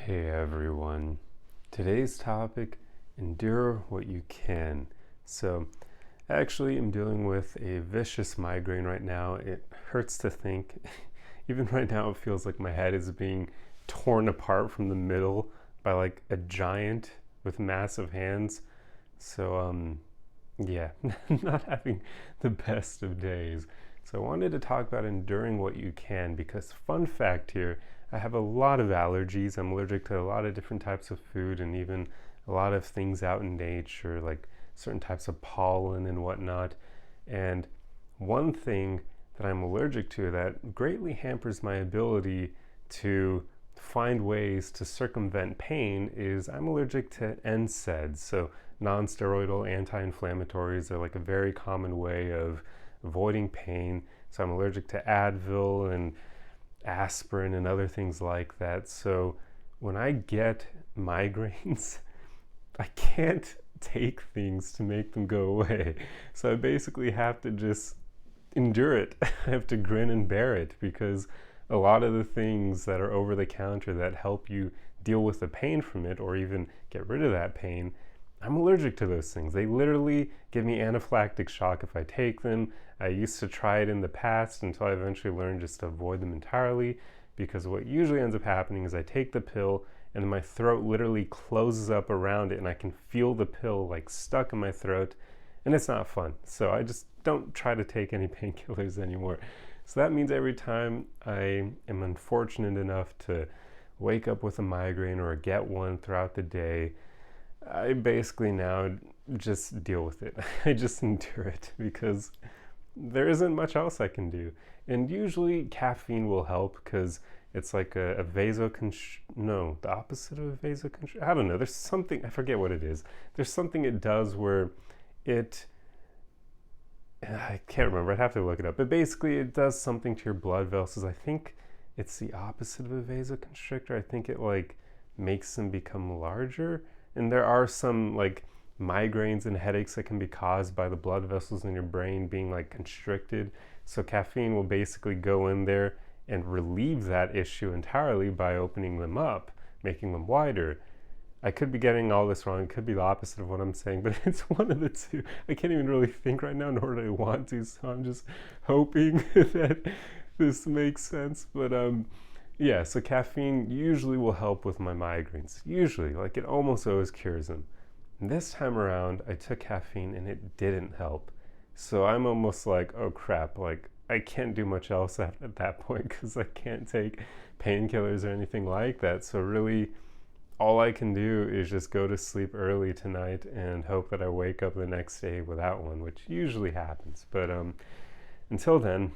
Hey everyone. Today's topic, endure what you can. So, actually, I'm dealing with a vicious migraine right now. It hurts to think. Even right now, it feels like my head is being torn apart from the middle by like a giant with massive hands. So, yeah, not having the best of days. So, I wanted to talk about enduring what you can because, fun fact here, I have a lot of allergies. I'm allergic to a lot of different types of food and even a lot of things out in nature, like certain types of pollen and whatnot. And one thing that I'm allergic to that greatly hampers my ability to find ways to circumvent pain is I'm allergic to NSAIDs. So non-steroidal anti-inflammatories are like a very common way of avoiding pain. So I'm allergic to Advil and aspirin and other things like that. So when I get migraines, I can't take things to make them go away. So I basically have to just endure it. I have to grin and bear it because a lot of the things that are over the counter that help you deal with the pain from it or even get rid of that pain, I'm allergic to those things. They literally give me anaphylactic shock if I take them. I used to try it in the past until I eventually learned just to avoid them entirely, because what usually ends up happening is I take the pill and then my throat literally closes up around it and I can feel the pill like stuck in my throat, and it's not fun. So I just don't try to take any painkillers anymore. So that means every time I am unfortunate enough to wake up with a migraine or get one throughout the day, I basically now just deal with it. I just endure it because there isn't much else I can do. And usually caffeine will help because it's like a no, the opposite of a vasoconstriction. I don't know. There's something, I forget what it is. There's something it does where it, I can't remember. I'd have to look it up. But basically, it does something to your blood vessels. I think it's the opposite of a vasoconstrictor. I think it like makes them become larger. And there are some like migraines and headaches that can be caused by the blood vessels in your brain being like constricted. So caffeine will basically go in there and relieve that issue entirely by opening them up, making them wider. I could be getting all this wrong. It could be the opposite of what I'm saying, but it's one of the two. I can't even really think right now, nor do I want to. So I'm just hoping that this makes sense. But yeah. So caffeine usually will help with my migraines. Usually, like it almost always cures them. And this time around, I took caffeine and it didn't help. So I'm almost like, oh crap! Like I can't do much else at that point because I can't take painkillers or anything like that. So really all I can do is just go to sleep early tonight and hope that I wake up the next day without one, which usually happens. But until then,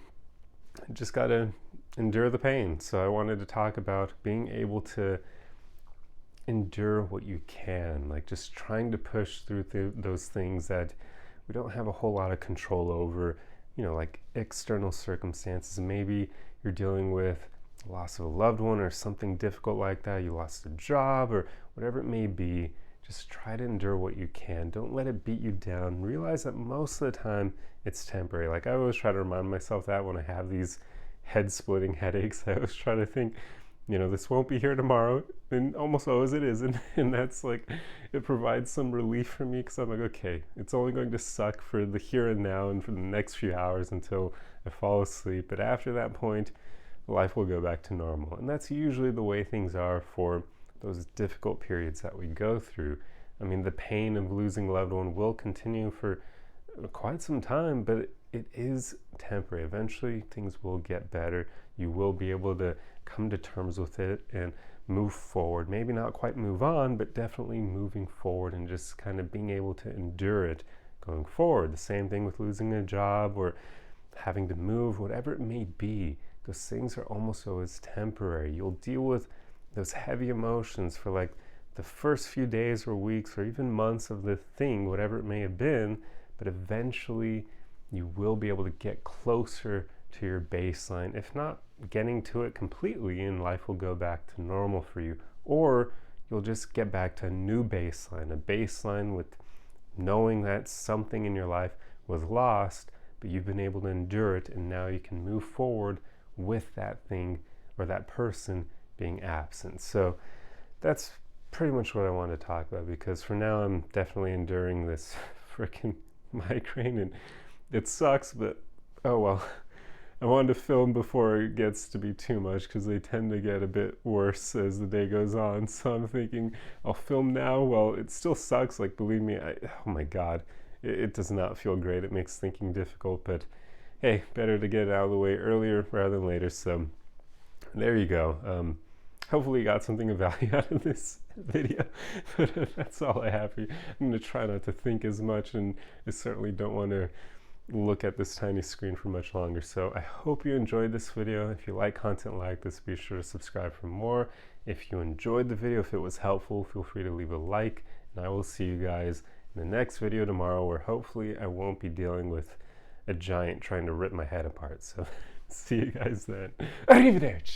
I just gotta endure the pain. So I wanted to talk about being able to endure what you can, like just trying to push through those things that we don't have a whole lot of control over, like external circumstances. Maybe you're dealing with loss of a loved one or something difficult like that, you lost a job or whatever it may be. Just try to endure what you can. Don't let it beat you down. Realize that most of the time it's temporary. Like I always try to remind myself that when I have these head splitting headaches, I always try to think, this won't be here tomorrow, and almost always it isn't. And that's like, it provides some relief for me because I'm like, okay, it's only going to suck for the here and now and for the next few hours until I fall asleep. But after that point, life will go back to normal. And that's usually the way things are for those difficult periods that we go through. I mean, the pain of losing a loved one will continue for quite some time, but it is temporary. Eventually, things will get better. You will be able to come to terms with it and move forward. Maybe not quite move on, but definitely moving forward and just kind of being able to endure it going forward. The same thing with losing a job or having to move, whatever it may be. Those things are almost always temporary. You'll deal with those heavy emotions for like the first few days or weeks or even months of the thing, whatever it may have been, but eventually you will be able to get closer to your baseline, if not getting to it completely, and life will go back to normal for you. Or you'll just get back to a new baseline, a baseline with knowing that something in your life was lost, but you've been able to endure it, and now you can move forward with that thing or that person being absent. So that's pretty much what I want to talk about, because for now I'm definitely enduring this freaking migraine, and it sucks, but oh well. I wanted to film before it gets to be too much, because they tend to get a bit worse as the day goes on. So I'm thinking I'll film now. Well, it still sucks. Like, believe me, oh my God, it does not feel great. It makes thinking difficult, but hey, better to get it out of the way earlier rather than later. So there you go. Hopefully you got something of value out of this video, but that's all I have for you. I'm going to try not to think as much, and I certainly don't want to look at this tiny screen for much longer. So I hope you enjoyed this video. If you like content like this, be sure to subscribe for more. If you enjoyed the video, if it was helpful, feel free to leave a like, and I will see you guys in the next video tomorrow, where hopefully I won't be dealing with a giant trying to rip my head apart. So see you guys then. Arrivederci.